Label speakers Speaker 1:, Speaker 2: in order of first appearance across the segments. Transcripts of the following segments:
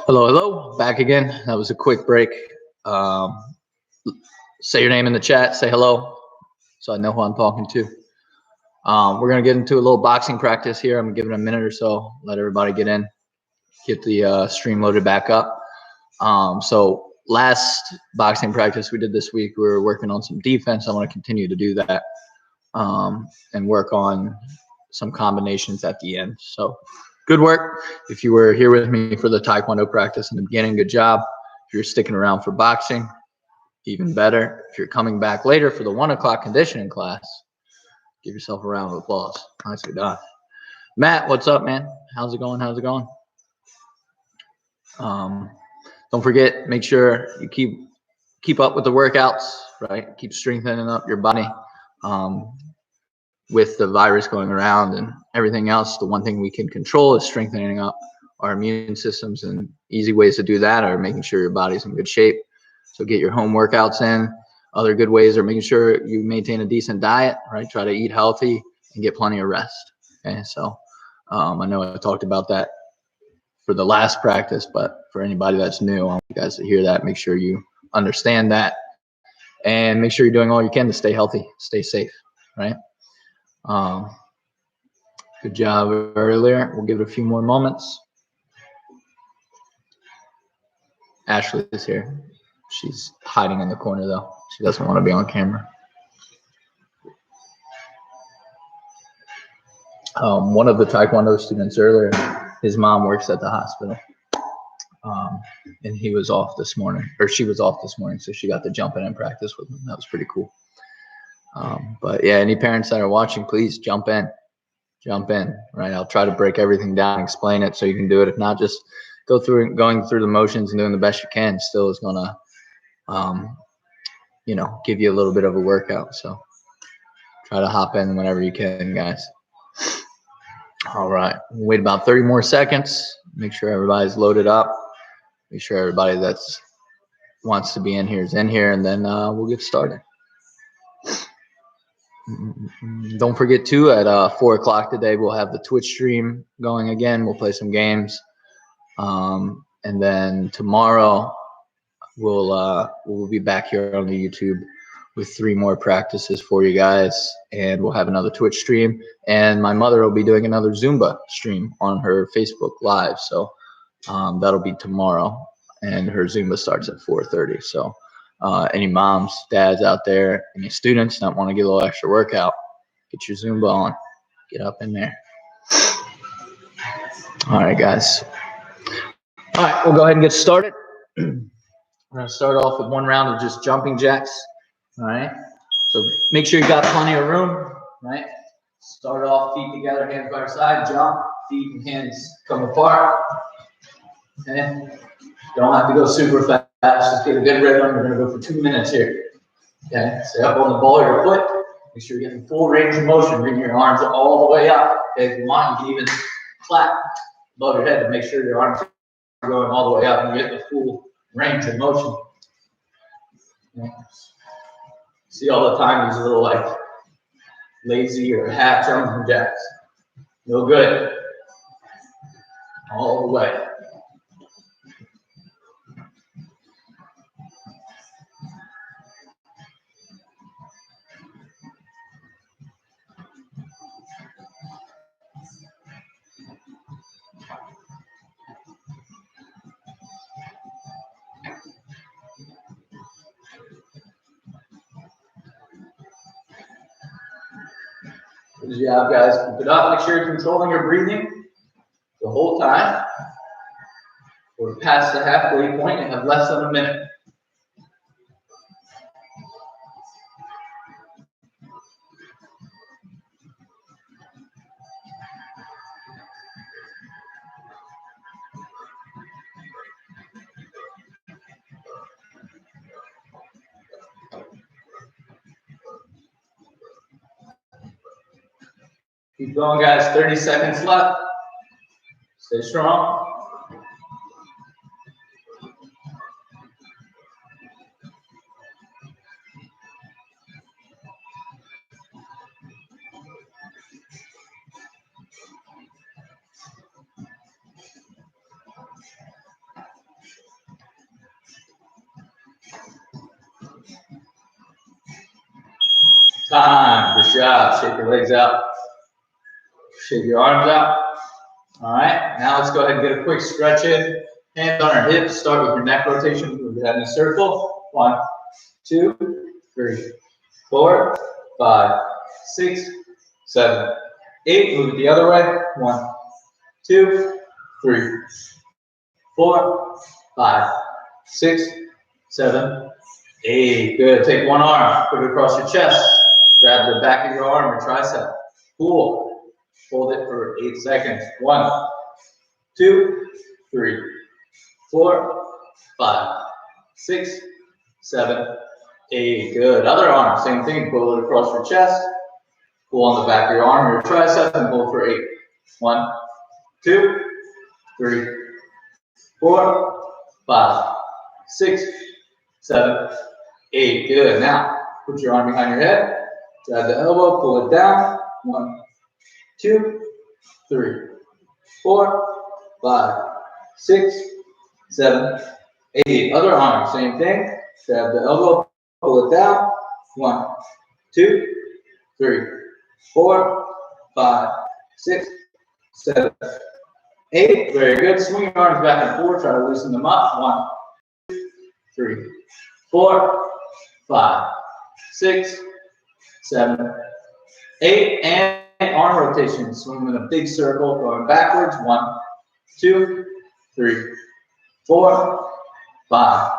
Speaker 1: Hello, hello, back again. That was a quick break. Um, say your name in the chat, say hello, so I know who I'm talking to. We're going to get into a little boxing practice here. I'm giving it a minute or so, let everybody get in, get the stream loaded back up. So last boxing practice we did this week, we were working on some defense. I want to continue to do that and work on some combinations at the end. So good work. If you were here with me for the Taekwondo practice in the beginning, good job. If you're sticking around for boxing, even better. If you're coming back later for the 1 o'clock conditioning class, give yourself a round of applause. Nicely done. Matt, what's up, man? How's it going? How's it going? Don't forget, make sure you keep up with the workouts, right? Keep strengthening up your body. With the virus going around and everything else, the one thing we can control is strengthening up our immune systems, and easy ways to do that are making sure your body's in good shape. So get your home workouts in. Other good ways are making sure you maintain a decent diet, right? Try to eat healthy and get plenty of rest. Okay, so I know I talked about that for the last practice, but for anybody that's new, I want you guys to hear that. Make sure you understand that, and make sure you're doing all you can to stay healthy, stay safe, right? Good job earlier. We'll give it a few more moments. Ashley is here. She's hiding in the corner though. She doesn't want to be on camera. One of the Taekwondo students earlier, his mom works at the hospital. And he was off this morning, or she was off this morning, so she got to jump in and practice with him. That was pretty cool. But yeah, any parents that are watching, please jump in, right? I'll try to break everything down, explain it so you can do it. If not, just going through the motions and doing the best you can still is gonna, give you a little bit of a workout. So try to hop in whenever you can, guys. All right, wait about 30 more seconds. Make sure everybody's loaded up. Make sure everybody that's wants to be in here is in here, and then we'll get started. Don't forget too, at 4 o'clock today, we'll have the Twitch stream going again. We'll play some games. And then tomorrow we'll be back here on the YouTube with 3 more practices for you guys, and we'll have another Twitch stream, and my mother will be doing another Zumba stream on her Facebook Live. So that'll be tomorrow, and her Zumba starts at 4:30. So any moms, dads out there, any students that want to get a little extra workout, get your Zumba on, get up in there. All right, guys. All right, we'll go ahead and get started. We're going to start off with 1 round of just jumping jacks. All right. So make sure you got plenty of room, right? Start off, feet together, hands by your side, jump, feet and hands come apart. Okay. Don't have to go super fast, just get a good rhythm. We're going to go for 2 minutes here. Okay. Stay up on the ball of your foot. Make sure you're getting full range of motion. Bring your arms all the way up. Okay. If you want, you can even clap above your head to make sure your arms are going all the way up and you get the full range of motion. Okay. See all the time these little like lazy or half jumping jacks. No good. All the way. Good job, guys. Keep it up. Make sure you're controlling your breathing the whole time. We're past the halfway point and have less than a minute. Keep going, guys. 30 seconds left. Stay strong. Time. Good job. Shake your legs out. Shake your arms out. All right. Now let's go ahead and get a quick stretch in. Hands on our hips. Start with your neck rotation. We'll do that in a circle. 1, 2, 3, 4, 5, 6, 7, 8. Move it the other way. 1, 2, 3, 4, 5, 6, 7, 8. Good. Take one arm, put it across your chest. Grab the back of your arm or tricep. Cool. Hold it for 8 seconds. 1, 2, 3, 4, 5, 6, 7, 8. Good. Other arm, same thing. Pull it across your chest. Pull on the back of your arm or your tricep and hold for 8. 1, 2, 3, 4, 5, 6, 7, 8. Good. Now, put your arm behind your head. Grab the elbow, pull it down. 1, 2, 3, 4, 5, 6, 7, 8. Other arm, same thing. Grab the elbow, pull it down. 1, 2, 3, 4, 5, 6, 7, 8. Very good. Swing your arms back and forth. Try to loosen them up. 1, 2, 3, 4, 5, 6, 7, 8. And arm rotation. Swing in a big circle, going backwards. 1, 2, 3, 4, 5,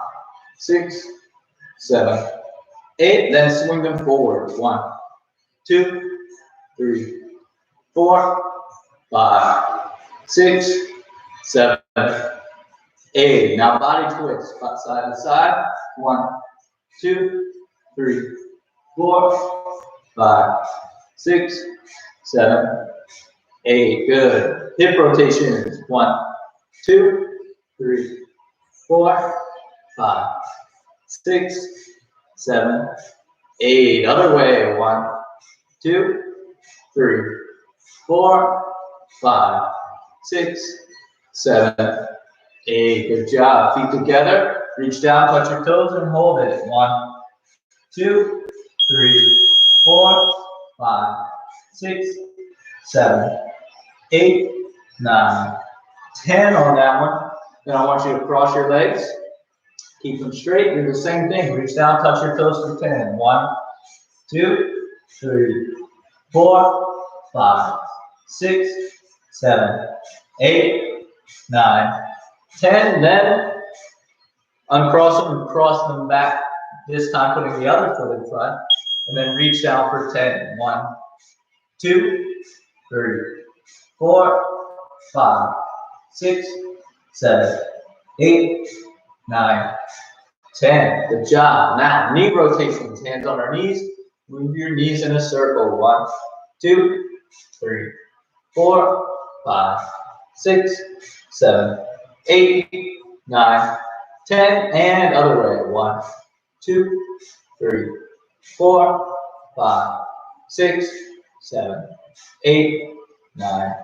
Speaker 1: 6, 7, 8. Then swing them forward. 1, 2, 3, 4, 5, 6, 7, 8. Now body twist, side to side. 1, 2, 3, 4, 5, 6, 7, 8. Good. Hip rotations. 1, 2, 3, 4, 5, 6, 7, 8. Other way. 1, 2, 3, 4, 5, 6, 7, 8. Good job. Feet together. Reach down, touch your toes, and hold it. 1, 2, 3, 4, 5, 6, 7, 8, 9, 10 on that one. Then I want you to cross your legs. Keep them straight. Do the same thing. Reach down, touch your toes for 10. 1, 2, 3, 4, 5, 6, 7, 8, 9, 10. Then uncross them and cross them back. This time putting the other foot in front. And then reach down for 10. 1, 2, 3, 4, 5, 6, 7, 8, 9, 10. Good job. Now, knee rotations. Hands on our knees. Move your knees in a circle. 1, 2, 3, 4, 5, 6, 7, 8, 9, 10. And other way. 1, 2, 3, 4, 5, 6, 7, 8, 9,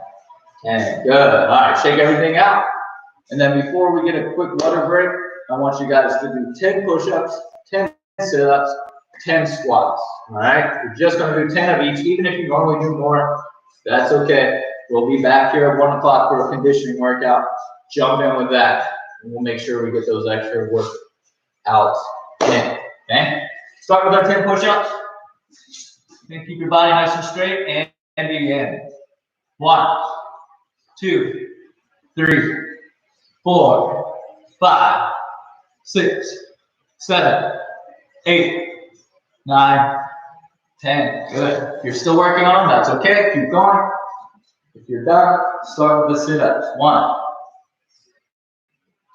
Speaker 1: 10. Good. All right, shake everything out. And then before we get a quick water break, I want you guys to do 10 push-ups, 10 sit-ups, 10 squats. All right? We're just going to do 10 of each. Even if you normally do more, that's okay. We'll be back here at 1 o'clock for a conditioning workout. Jump in with that, and we'll make sure we get those extra workouts in. Okay? Start with our 10 push-ups. And keep your body nice and straight and begin. 1, 2, 3, 4, 5, 6, 7, 8, 9, 10. Good. If you're still working on them, that's okay. Keep going. If you're done, start with the sit-ups. 1,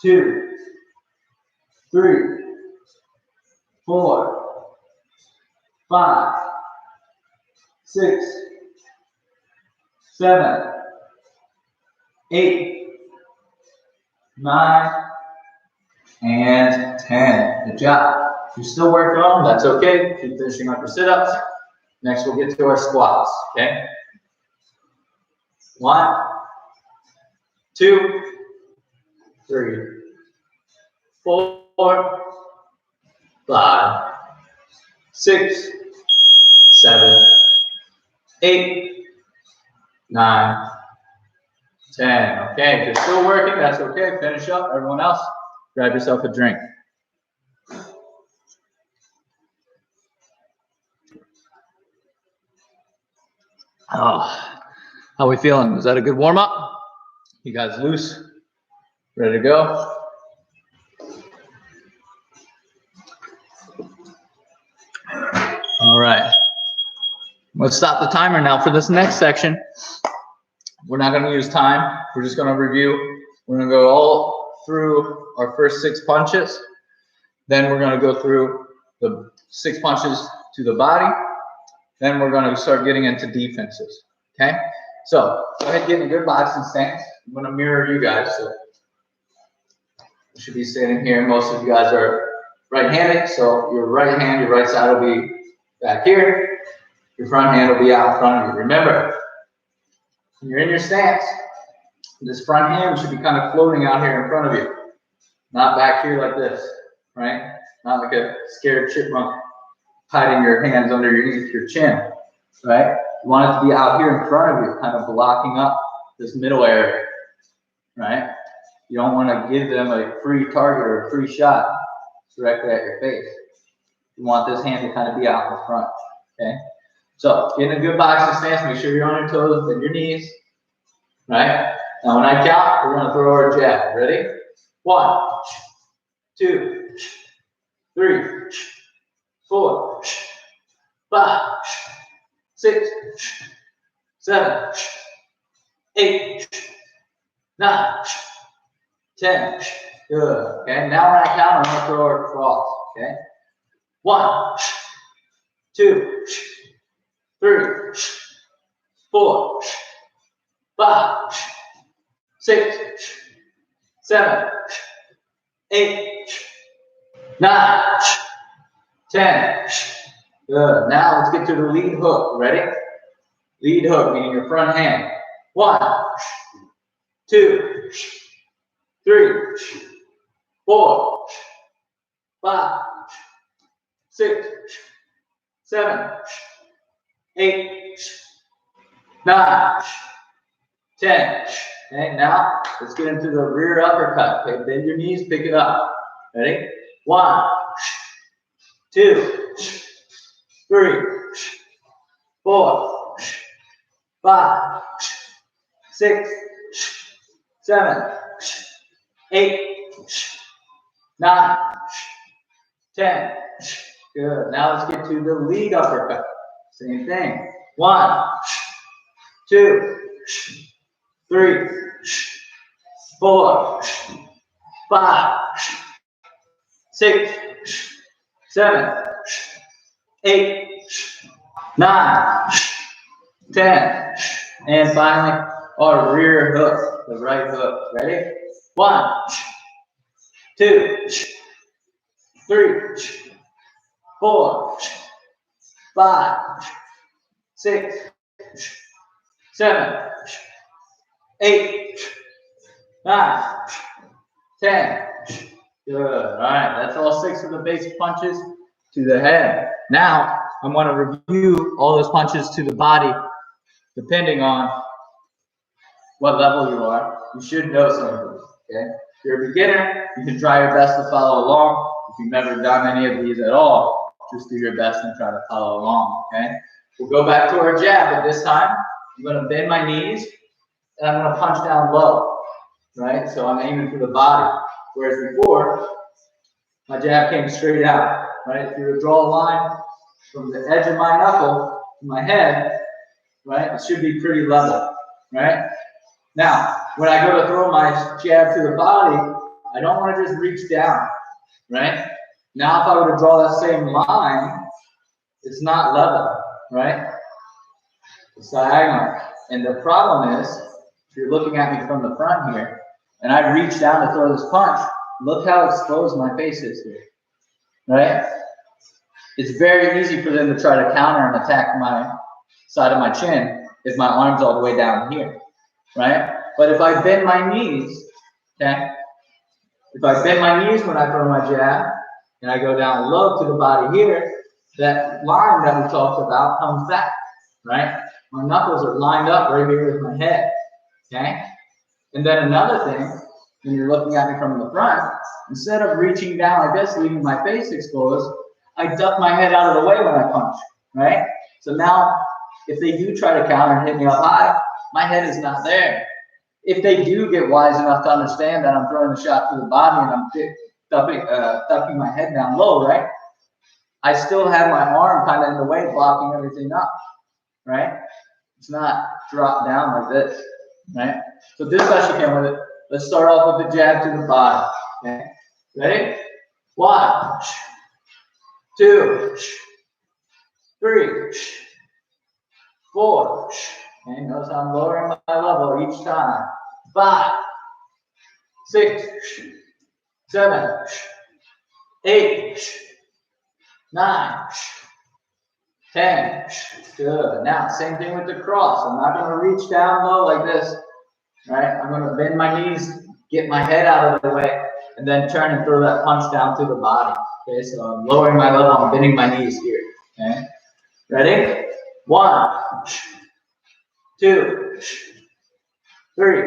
Speaker 1: 2, 3, 4, 5, 6, 7, 8, 9, and 10. Good job. If you're still working on them, that's okay. Keep finishing up your sit-ups. Next, we'll get to our squats. Okay? 1, 2, 3, 4, 5, 6, 7, 8, 9, 10. Okay, if you're still working, that's okay. Finish up. Everyone else, grab yourself a drink. Oh, how we feeling? Was that a good warm up? You guys loose? Ready to go? All right. Let's stop the timer now for this next section. We're not going to use time. We're just going to review. We're going to go all through our first 6 punches. Then we're going to go through the 6 punches to the body. Then we're going to start getting into defenses. Okay? So go ahead and get in a good boxing stance. I'm going to mirror you guys. So you should be standing here. Most of you guys are right-handed. So your right hand, your right side will be back here. Your front hand will be out in front of you. Remember, when you're in your stance, this front hand should be kind of floating out here in front of you. Not back here like this, right? Not like a scared chipmunk hiding your hands underneath your chin, right? You want it to be out here in front of you, kind of blocking up this middle area, right? You don't want to give them a free target or a free shot directly at your face. You want this hand to kind of be out in the front, okay? So get in a good boxing stance. Make sure you're on your toes and your knees, right? Now when I count, we're going to throw our jab. Ready? 1, 2, 3, 4, 5, 6, 7, 8, 9, 10. Good. Okay. Now when I count, I'm going to throw our cross. Okay. 1, 2, 3, 4, 5, 6, 7, 8, 9, 10. Good. Now let's get to the lead hook. Ready? Lead hook, meaning your front hand. 1, 2, 3, 4, 5, 6, 7, 8, 9, 10. Okay, now let's get into the rear uppercut. Okay, bend your knees, pick it up. Ready? 1, 2, 3, 4, 5, 6, 7, 8, 9, 10. Good. Now let's get to the lead uppercut. Same thing. 1, 2, 3, 4, 5, 6, 7, 8, 9, 10. And finally, our rear hook, the right hook. Ready? 1, 2, 3, 4, 5, 6, 7, 8, 9, 10. Good. All right. That's all 6 of the basic punches to the head. Now, I'm going to review all those punches to the body, depending on what level you are. You should know some of these. Okay. If you're a beginner, you can try your best to follow along. If you've never done any of these at all, just do your best and try to follow along. Okay. We'll go back to our jab, but this time I'm going to bend my knees and I'm going to punch down low. Right. So I'm aiming for the body. Whereas before, my jab came straight out. Right. If you were to draw a line from the edge of my knuckle to my head, right, it should be pretty level. Right. Now, when I go to throw my jab to the body, I don't want to just reach down, right? Now, if I were to draw that same line, it's not level, right? It's diagonal. And the problem is, if you're looking at me from the front here, and I reach down to throw this punch, look how exposed my face is here, right? It's very easy for them to try to counter and attack my side of my chin if my arm's all the way down here, right? But if I bend my knees, okay? If I bend my knees when I throw my jab, and I go down low to the body here, that line that we talked about comes back, right? My knuckles are lined up right here with my head, okay? And then another thing, when you're looking at me from the front, instead of reaching down like this, leaving my face exposed, I duck my head out of the way when I punch, right? So now, if they do try to counter and hit me up high, my head is not there. If they do get wise enough to understand that I'm throwing the shot to the body and I'm ducking my head down low, right? I still have my arm kind of in the way, blocking everything up, right? It's not dropped down like this, right? So do the best you can with it. Let's start off with the jab to the body, okay? Ready? 1, 2, 3, 4. Okay, notice I'm lowering my level each time. 5, 6, 7, 8, 9, 10. Good. Now, same thing with the cross. I'm not going to reach down low like this, right? I'm going to bend my knees, get my head out of the way, and then turn and throw that punch down to the body. Okay, so I'm lowering my level, I'm bending my knees here. Okay, ready? 1, 2, 3,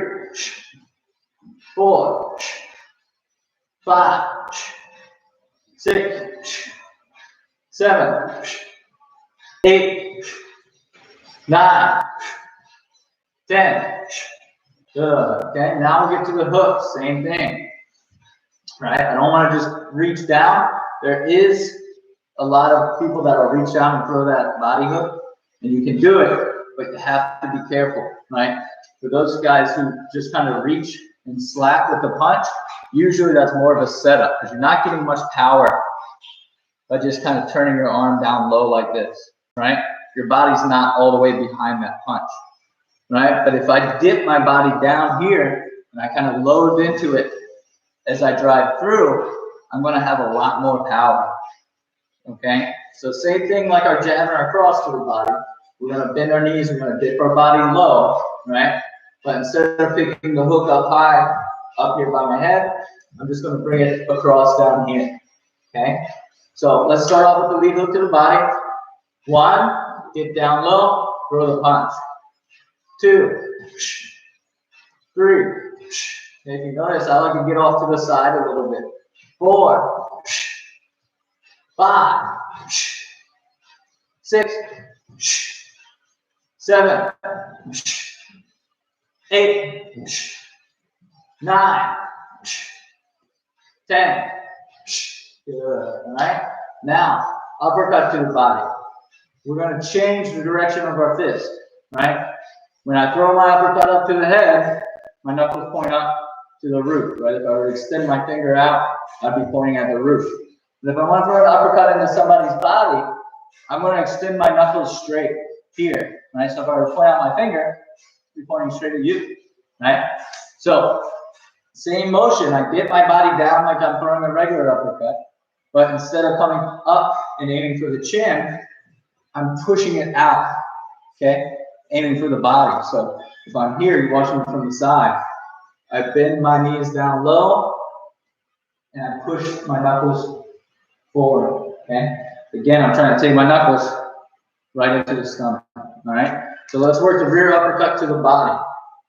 Speaker 1: 4, 5, 6, 7, 8, 9, 10. Good. Okay, now we get to the hooks. Same thing. Right? I don't want to just reach down. There is a lot of people that will reach down and throw that body hook, and you can do it, but you have to be careful, right? For those guys who just kind of reach and slap with the punch, usually that's more of a setup because you're not getting much power by just kind of turning your arm down low like this, right? Your body's not all the way behind that punch, right? But if I dip my body down here and I kind of load into it as I drive through, I'm going to have a lot more power, okay? So same thing like our jab and our cross to the body. We're going to bend our knees, we're going to dip our body low, right? But instead of picking the hook up high, up here by my head, I'm just going to bring it across down here, okay? So let's start off with the lead hook to the body. 1, get down low, throw the punch. 2, 3. If you notice, I like to get off to the side a little bit. 4, 5, 6, 7, 8, 9, 10. Good. All right. Now, uppercut to the body. We're going to change the direction of our fist, right? When I throw my uppercut up to the head, my knuckles point up to the roof, right? If I were to extend my finger out, I'd be pointing at the roof. But if I want to throw an uppercut into somebody's body, I'm going to extend my knuckles straight here, right? So if I were to point out my finger, I'd be pointing straight at you, right? So, same motion. I get my body down like I'm throwing a regular uppercut, but instead of coming up and aiming for the chin, I'm pushing it out, okay? Aiming for the body. So if I'm here, you're watching me from the side. I bend my knees down low, and I push my knuckles forward, okay? Again, I'm trying to take my knuckles right into the stomach, all right? So let's work the rear uppercut to the body.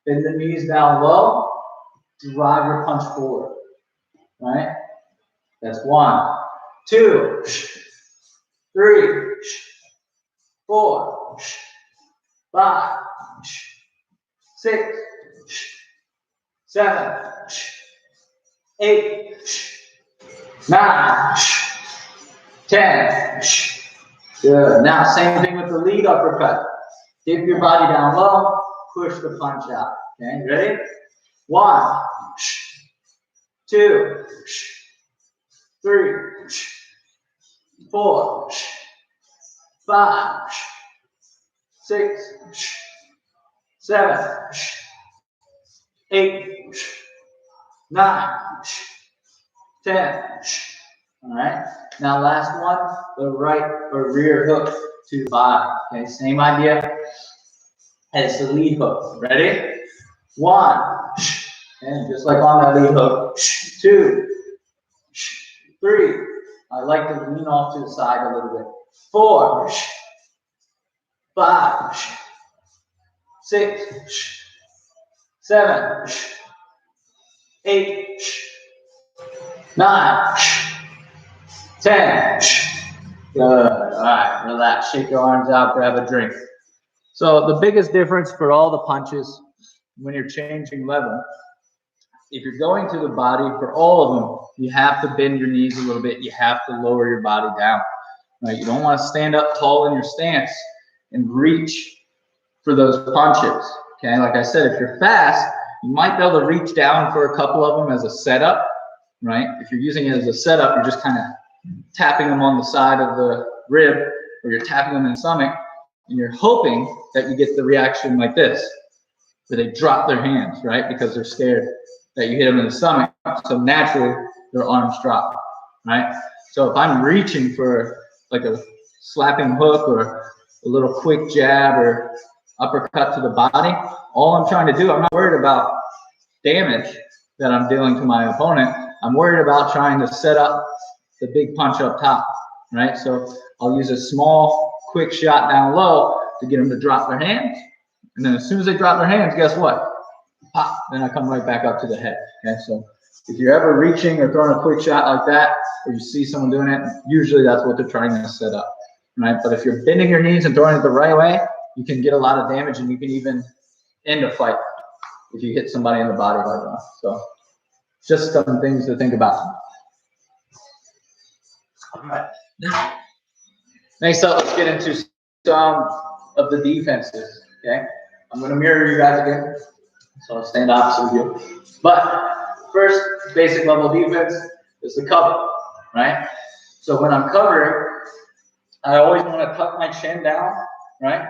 Speaker 1: Bend the knees down low, drive your punch forward, all right? That's 1, 2, 3, 4, 5, 6, 7, 8, 9, 10. Good. Now, same thing with the lead uppercut. Dip your body down low, push the punch out. Okay, ready? 1, 2, 3, 4, 5, 6, 7, 8, 9, 10. All right. Now, last one, the right or rear hook to the body. Okay, same idea as the lead hook. Ready? 1, and just like on that lead hook. 2, 3. I like to lean off to the side a little bit. 4, 5, 6, 7, 8, 9, 10. Good. All right, relax. Shake your arms out, grab a drink. So the biggest difference for all the punches when you're changing level, if you're going to the body, for all of them, you have to bend your knees a little bit. You have to lower your body down. Right? You don't want to stand up tall in your stance and reach for those punches. Okay, like I said, if you're fast, you might be able to reach down for a couple of them as a setup. Right? If you're using it as a setup, you're just kind of tapping them on the side of the rib, or you're tapping them in the stomach, and you're hoping that you get the reaction like this, where they drop their hands, right? Because they're scared that you hit them in the stomach. So naturally, their arms drop, right? So if I'm reaching for like a slapping hook or a little quick jab or uppercut to the body, all I'm trying to do, I'm not worried about damage that I'm dealing to my opponent. I'm worried about trying to set up the big punch up top, right? So I'll use a small, quick shot down low to get them to drop their hands. And then as soon as they drop their hands, guess what? Pop, then I come right back up to the head, okay? So if you're ever reaching or throwing a quick shot like that, or you see someone doing it, usually that's what they're trying to set up, right? But if you're bending your knees and throwing it the right way, you can get a lot of damage, and you can even end a fight if you hit somebody in the body like that. So just some things to think about. All right. Next up, let's get into some of the defenses, okay? I'm going to mirror you guys again, so I'll stand opposite of you. But first basic level defense is the cover, right? So when I'm covering, I always want to tuck my chin down, right?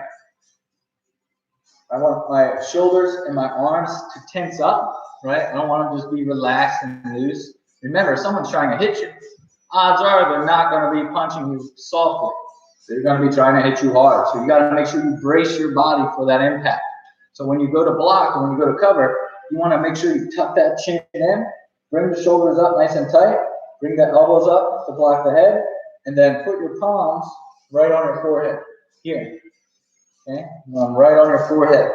Speaker 1: I want my shoulders and my arms to tense up, right? I don't want them to just be relaxed and loose. Remember, if someone's trying to hit you, odds are they're not going to be punching you softly. They're going to be trying to hit you hard. So you got to make sure you brace your body for that impact. So when you go to block or when you go to cover, you want to make sure you tuck that chin in, bring the shoulders up nice and tight, bring the elbows up to block the head, and then put your palms right on your forehead here. Okay, right on your forehead.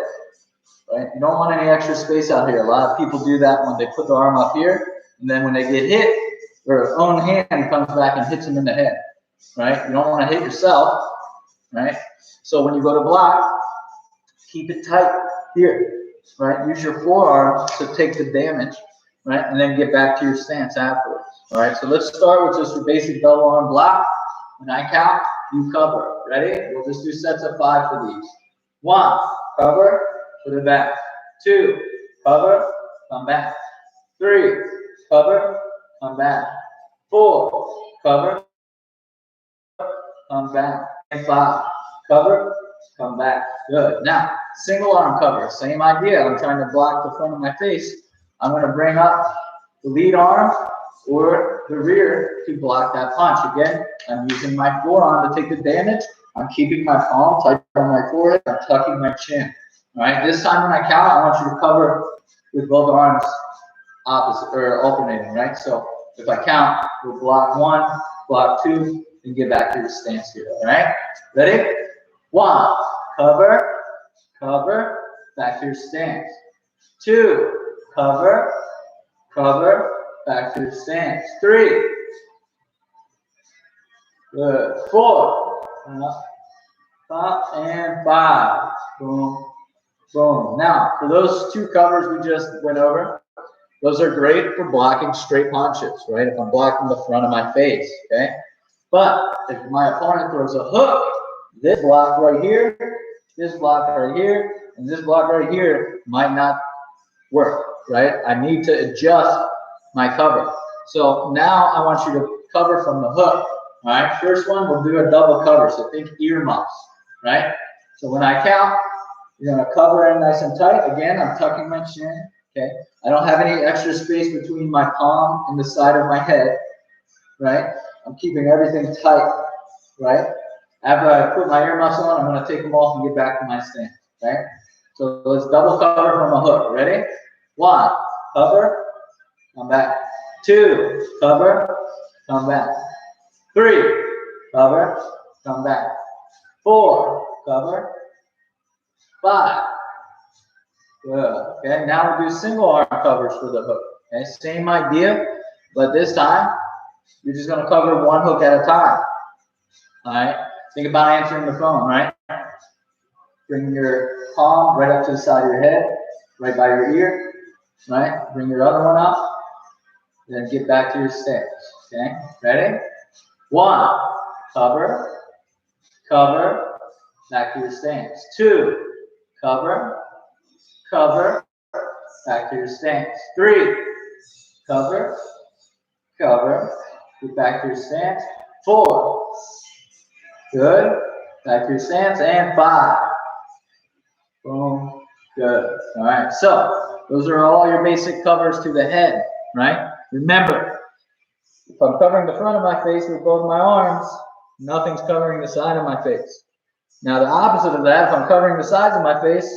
Speaker 1: Right, you don't want any extra space out here. A lot of people do that when they put the arm up here, and then when they get hit, their own hand comes back and hits them in the head. Right, you don't want to hit yourself. Right, so when you go to block, keep it tight here. Right, use your forearms to take the damage. Right, and then get back to your stance afterwards. All right, so let's start with just your basic double arm block. When I count, you cover. Ready? We'll just do sets of 5 for these. 1, cover, put it back. 2, cover, come back. 3, cover, come back. 4, cover, come back. And 5, cover, come back. Good. Now, single arm cover, same idea. I'm trying to block the front of my face. I'm going to bring up the lead arm or the rear to block that punch. Again, I'm using my forearm to take the damage. I'm keeping my palm tight on my forehead. I'm tucking my chin. All right. This time when I count, I want you to cover with both arms opposite or alternating. Right. So if I count, we'll block 1, block 2, and get back to your stance here. All right. Ready? 1, cover, cover, back to your stance. 2, cover, cover, back to your stance. 3. Good. 4. Up and 5. Boom. Boom. Now, for those 2 covers we just went over, those are great for blocking straight punches, right? If I'm blocking the front of my face, okay? But if my opponent throws a hook, this block right here, this block right here, and this block right here might not work, right? I need to adjust my cover. So now I want you to cover from the hook. All right, first one, we'll do a double cover. So think earmuffs, right? So when I count, you're gonna cover in nice and tight. Again, I'm tucking my chin, okay? I don't have any extra space between my palm and the side of my head, right? I'm keeping everything tight, right? After I put my earmuffs on, I'm gonna take them off and get back to my stance, okay? So let's double cover from a hook. Ready? 1, cover, come back. 2, cover, come back. 3, cover, come back. 4, cover. 5, good. Okay, now we'll do single arm covers for the hook. Okay, same idea, but this time you're just going to cover one hook at a time. All right, think about answering the phone, right? Bring your palm right up to the side of your head, right by your ear, right? Bring your other one up, then get back to your stance. Okay, ready? 1, cover, cover, back to your stance. 2, cover, cover, back to your stance. 3, cover, cover, get back to your stance. 4, good, back to your stance. And 5, boom, good. All right, so those are all your basic covers to the head, right? Remember, if I'm covering the front of my face with both my arms, nothing's covering the side of my face. Now the opposite of that, if I'm covering the sides of my face,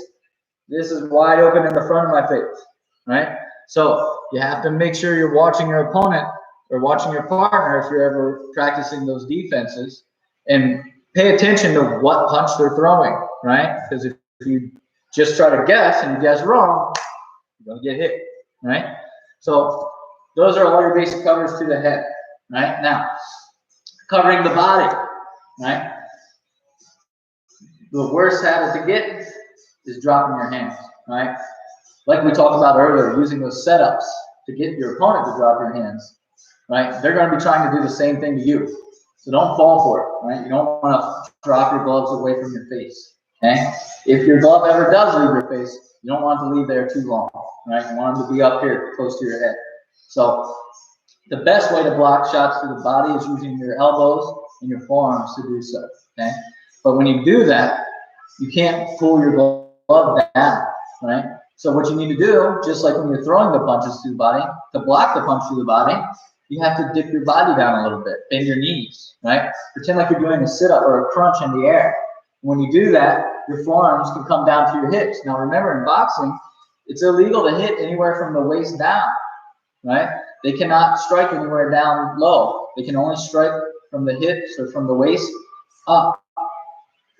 Speaker 1: this is wide open in the front of my face, right? So you have to make sure you're watching your opponent or watching your partner if you're ever practicing those defenses, and pay attention to what punch they're throwing, right? Because if you just try to guess and you guess wrong, you're going to get hit, right? So those are all your basic covers to the head, right? Now, covering the body, right? The worst habit to get is dropping your hands, right? Like we talked about earlier, using those setups to get your opponent to drop your hands, right? They're going to be trying to do the same thing to you. So don't fall for it, right? You don't want to drop your gloves away from your face, okay? If your glove ever does leave your face, you don't want it to leave there too long, right? You want them to be up here close to your head. So the best way to block shots to the body is using your elbows and your forearms to do so, okay? But when you do that, you can't pull your glove down, right? So what you need to do, just like when you're throwing the punches to the body, to block the punch to the body, you have to dip your body down a little bit, bend your knees, right? Pretend like you're doing a sit-up or a crunch in the air. When you do that, your forearms can come down to your hips. Now remember, in boxing, it's illegal to hit anywhere from the waist down, right? They cannot strike anywhere down low. They can only strike from the hips or from the waist up,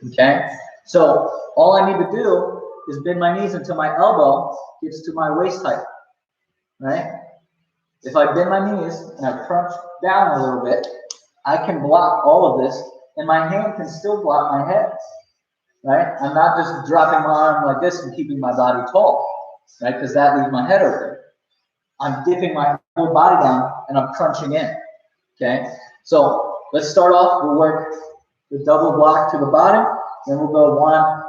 Speaker 1: okay? So all I need to do is bend my knees until my elbow gets to my waist height, right? If I bend my knees and I crunch down a little bit, I can block all of this, and my hand can still block my head, right? I'm not just dropping my arm like this and keeping my body tall, right? Because that leaves my head open. I'm dipping my whole body down and I'm crunching in, okay? So let's start off. We'll work the double block to the bottom, then we'll go 1,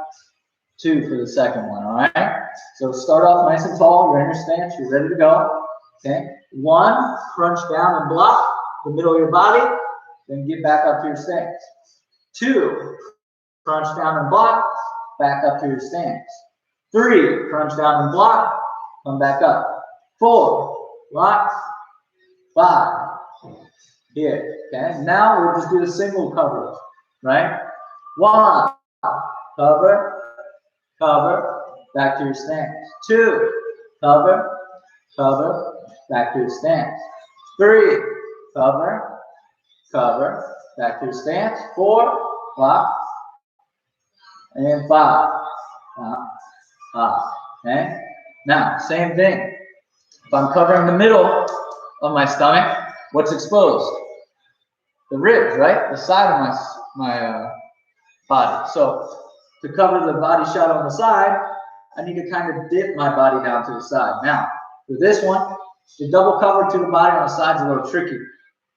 Speaker 1: 2 for the second one, all right? So start off nice and tall. You're in your stance. You're ready to go, okay? 1, crunch down and block the middle of your body, then get back up to your stance. 2, crunch down and block, back up to your stance. 3, crunch down and block, come back up. 4, block. 5, here, okay? Now we'll just do the single covers, right? 1, cover, cover, back to your stance. 2, cover, cover, back to your stance. 3, cover, cover, back to your stance. 4, block, and 5, okay? Now, same thing. If I'm covering the middle of my stomach, what's exposed? The ribs, right? The side of my body. So to cover the body shot on the side, I need to kind of dip my body down to the side. Now, for this one, the double cover to the body on the side is a little tricky,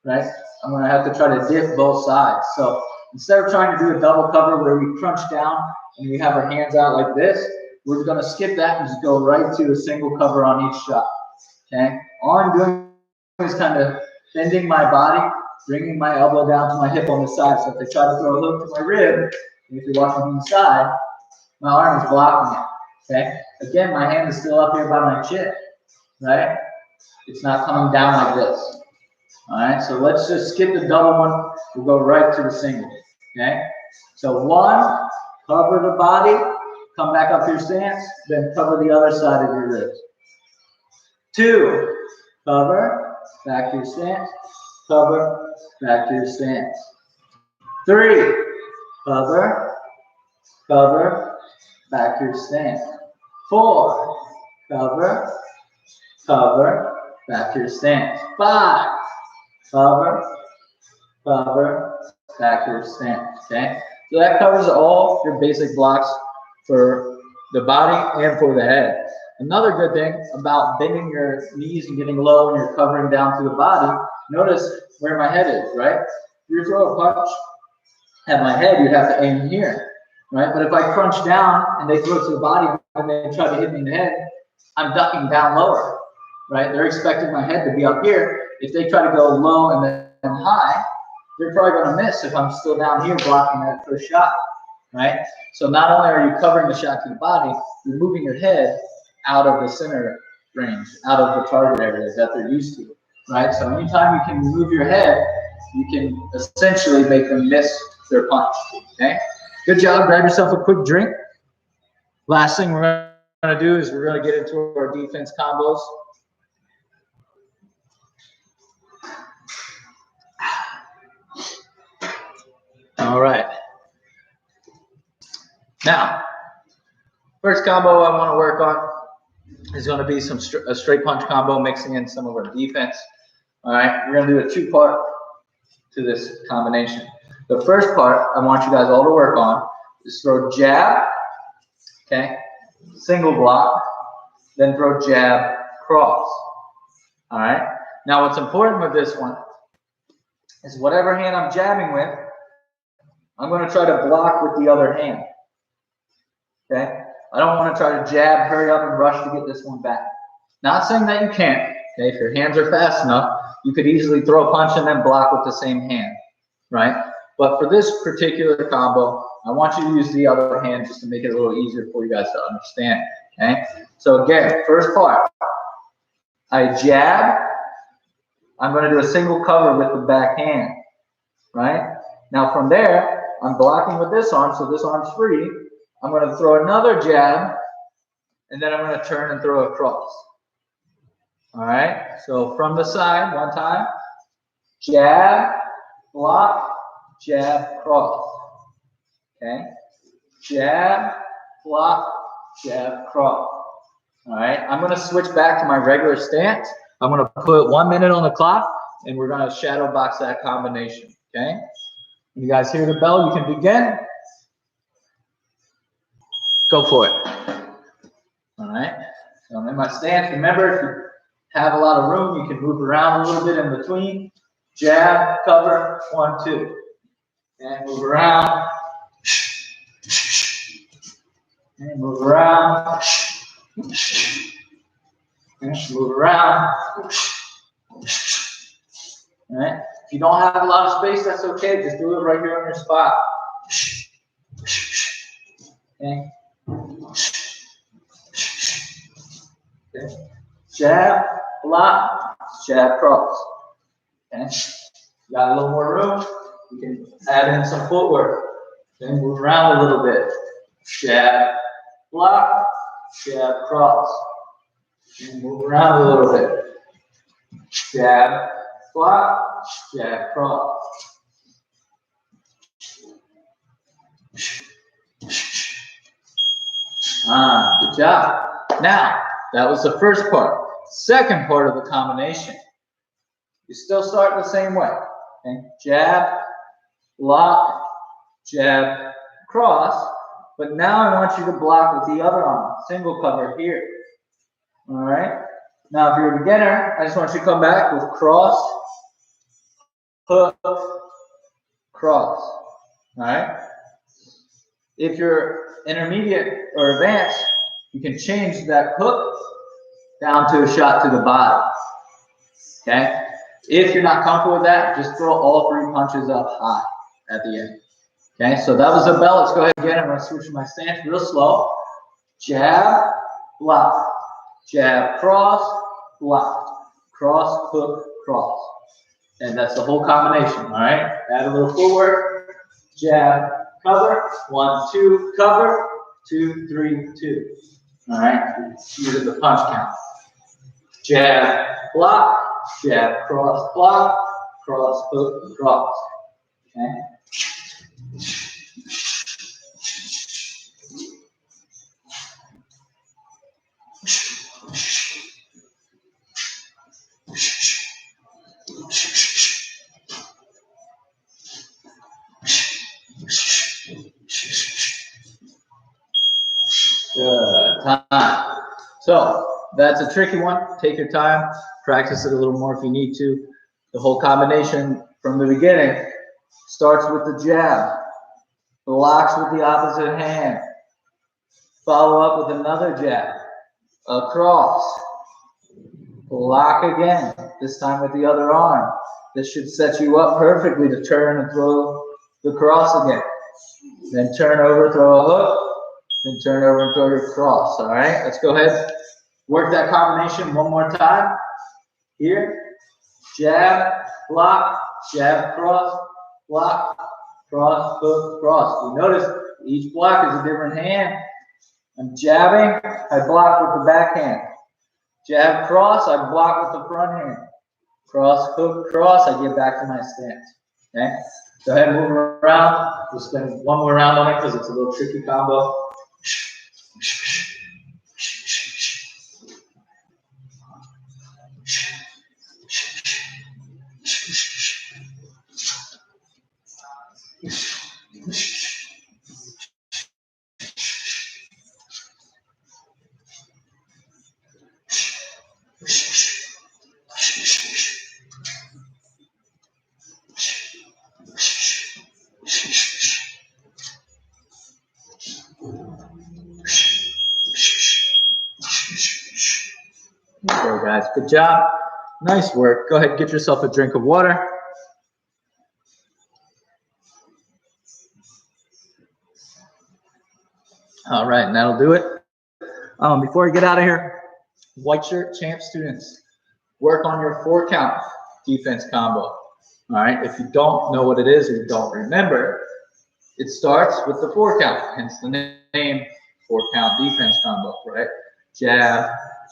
Speaker 1: right? I'm going to have to try to dip both sides. So instead of trying to do a double cover where we crunch down and we have our hands out like this, we're going to skip that and just go right to a single cover on each shot, okay? All I'm doing is kind of bending my body, bringing my elbow down to my hip on the side. So if I try to throw a hook to my rib, and if you're watching from the side, my arm is blocking it, okay? Again, my hand is still up here by my chin, right? It's not coming down like this, all right? So let's just skip the double one. We'll go right to the single, okay? So 1, cover the body, come back up to your stance, then cover the other side of your ribs. 2, cover, back to your stance, cover, back to your stance. 3, cover, cover, back to your stance. 4, cover, cover, back to your stance. 5, cover, cover, back to your stance. Okay, so that covers all your basic blocks for the body and for the head. Another good thing about bending your knees and getting low and you're covering down to the body, notice where my head is, right? If you throw a punch at my head, you'd have to aim here, right? But if I crunch down and they throw it to the body and they try to hit me in the head, I'm ducking down lower, right? They're expecting my head to be up here. If they try to go low and then high, they're probably going to miss if I'm still down here blocking that first shot, right? So not only are you covering the shot to the body, you're moving your head out of the center range, out of the target area that they're used to, right? So anytime you can move your head, you can essentially make them miss their punch, okay? Good job. Grab yourself a quick drink. Last thing we're going to do is we're going to get into our defense combos. All right. Now, first combo I want to work on is going to be a straight punch combo mixing in some of our defense. All right, we're going to do a 2-part to this combination. The first part I want you guys all to work on is throw jab, okay, single block, then throw jab, cross. All right. Now what's important with this one is whatever hand I'm jabbing with, I'm going to try to block with the other hand. Okay? I don't want to try to jab, hurry up, and rush to get this one back. Not saying that you can't. Okay? If your hands are fast enough, you could easily throw a punch and then block with the same hand. Right? But for this particular combo, I want you to use the other hand just to make it a little easier for you guys to understand. Okay? So again, first part, I jab. I'm going to do a single cover with the back hand. Right? Now from there, I'm blocking with this arm, so this arm's free. I'm going to throw another jab, and then I'm going to turn and throw a cross. All right? So from the side, one time, jab, block, jab, cross. Okay? Jab, block, jab, cross. All right? I'm going to switch back to my regular stance. I'm going to put 1 minute on the clock, and we're going to shadow box that combination. Okay? When you guys hear the bell, you can begin. Go for it. All right. So I'm in my stance. Remember, if you have a lot of room, you can move around a little bit in between. Jab, cover, 1, 2. And move around. And move around. And move around. All right. If you don't have a lot of space, that's okay. Just do it right here on your spot. Okay. Okay. Jab, block, jab, cross. Okay. Got a little more room. You can add in some footwork. Okay. Move around a little bit. Jab, block, jab, cross. And move around a little bit. Jab, block, jab, cross. Good job. Now, that was the first part. Second part of the combination. You still start the same way. Okay? Jab, block, jab, cross. But now I want you to block with the other arm. Single cover here. All right? Now, if you're a beginner, I just want you to come back with cross, hook, cross. All right? If you're intermediate or advanced, you can change that hook down to a shot to the body. Okay? If you're not comfortable with that, just throw all 3 punches up high at the end. Okay? So that was the bell. Let's go ahead again. I'm going to switch my stance real slow. Jab, block. Jab, cross, block. Cross, hook, cross. And that's the whole combination. All right? Add a little footwork. Jab, cover. 1, 2, cover. 2, 3, 2. All right? Use the punch count. Jab, block. Jab, cross, block. Cross, hook, cross. Okay? Good. Time. So that's a tricky one. Take your time. Practice it a little more if you need to. The whole combination from the beginning starts with the jab, blocks with the opposite hand, follow up with another jab, across, block again, this time with the other arm. This should set you up perfectly to turn and throw the cross again. Then turn over, throw a hook, then turn over and throw your cross. All right, let's go ahead. Work that combination one more time. Here, jab, block, jab, cross, block, cross, hook, cross. You notice each block is a different hand. I'm jabbing, I block with the back hand. Jab, cross, I block with the front hand. Cross, hook, cross, I get back to my stance. Okay? Go ahead and move around. We'll spend one more round on it because it's a little tricky combo. There, guys. Good job. Nice work. Go ahead and get yourself a drink of water. All right, and that'll do it. Before we get out of here, white shirt champ students, work on your 4-count defense combo. All right, if you don't know what it is or you don't remember, it starts with the 4-count, hence the name 4-count defense combo, right? Jab,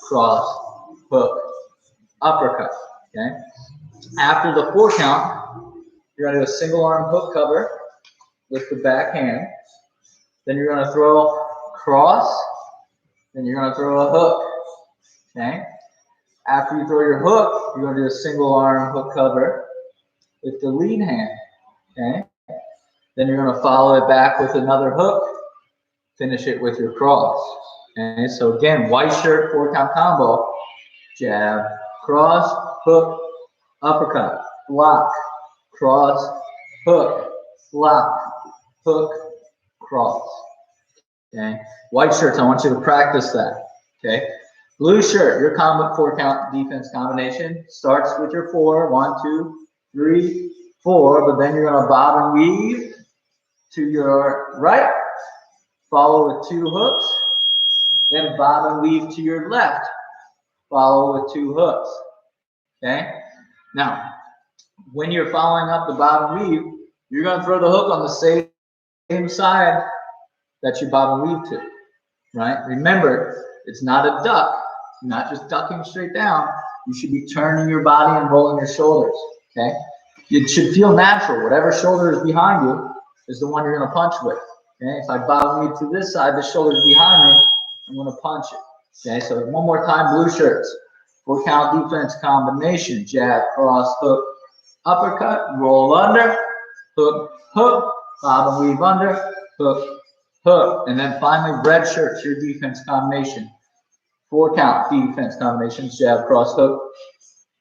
Speaker 1: cross, hook, uppercut, okay? After the 4-count, you're gonna do a single arm hook cover with the back hand. Then you're gonna throw cross, then you're gonna throw a hook, okay? After you throw your hook, you're gonna do a single arm hook cover with the lead hand, okay? Then you're gonna follow it back with another hook, finish it with your cross, okay? So again, white shirt 4-count combo, jab, cross, hook, uppercut, block, cross, hook, block, hook, cross. Okay, white shirts, I want you to practice that. Okay, blue shirt, your combo 4-count defense combination starts with your 4, 1, 2, 3, 4, but then you're gonna bob and weave to your right, follow with 2 hooks, then bob and weave to your left, follow with 2 hooks. Okay, now when you're following up the bob and weave, you're gonna throw the hook on the same side that you bob and weave to, right? Remember, it's not a duck. You're not just ducking straight down. You should be turning your body and rolling your shoulders, okay? It should feel natural. Whatever shoulder is behind you is the one you're gonna punch with, okay? If I bob and weave to this side, the shoulder is behind me, I'm gonna punch it, okay? So one more time, blue shirts. 4-count defense combination, jab, cross, hook, uppercut, roll under, hook, hook, bob and weave under, hook, hook, and then finally red shirts, your defense combination. 4-count defense combinations, jab, cross, hook,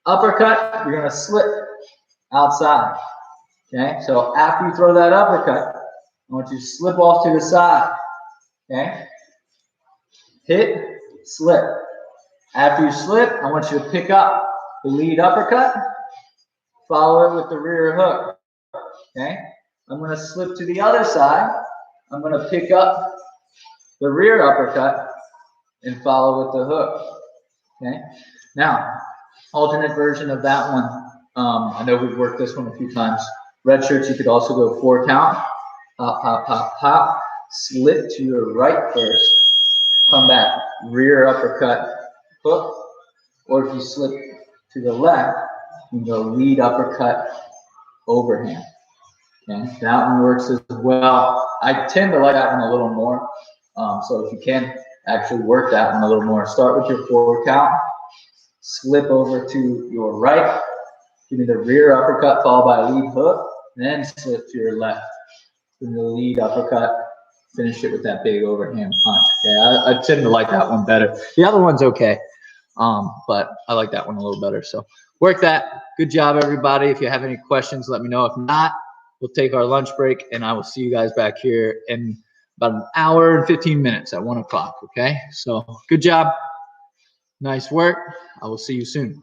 Speaker 1: uppercut, you're gonna slip outside, okay? So after you throw that uppercut, I want you to slip off to the side, okay? Hit, slip. After you slip, I want you to pick up the lead uppercut, follow it with the rear hook, okay? I'm gonna slip to the other side, I'm going to pick up the rear uppercut and follow with the hook, okay? Now, alternate version of that one. I know we've worked this one a few times. Red shirts, you could also go 4-count, pop, pop, pop, pop, slip to your right first, come back, rear uppercut, hook, or if you slip to the left, you can go lead uppercut, overhand. Okay, that one works as well. I tend to like that one a little more. So if you can actually work that one a little more. Start with your 4 count, slip over to your right, give me the rear uppercut followed by a lead hook, then slip to your left. Give me the lead uppercut, finish it with that big overhand punch. Okay, I tend to like that one better. The other one's okay, but I like that one a little better. So work that. Good job, everybody. If you have any questions, let me know. If not, we'll take our lunch break, and I will see you guys back here in about an hour and 15 minutes at 1 o'clock. Okay, so good job. Nice work. I will see you soon.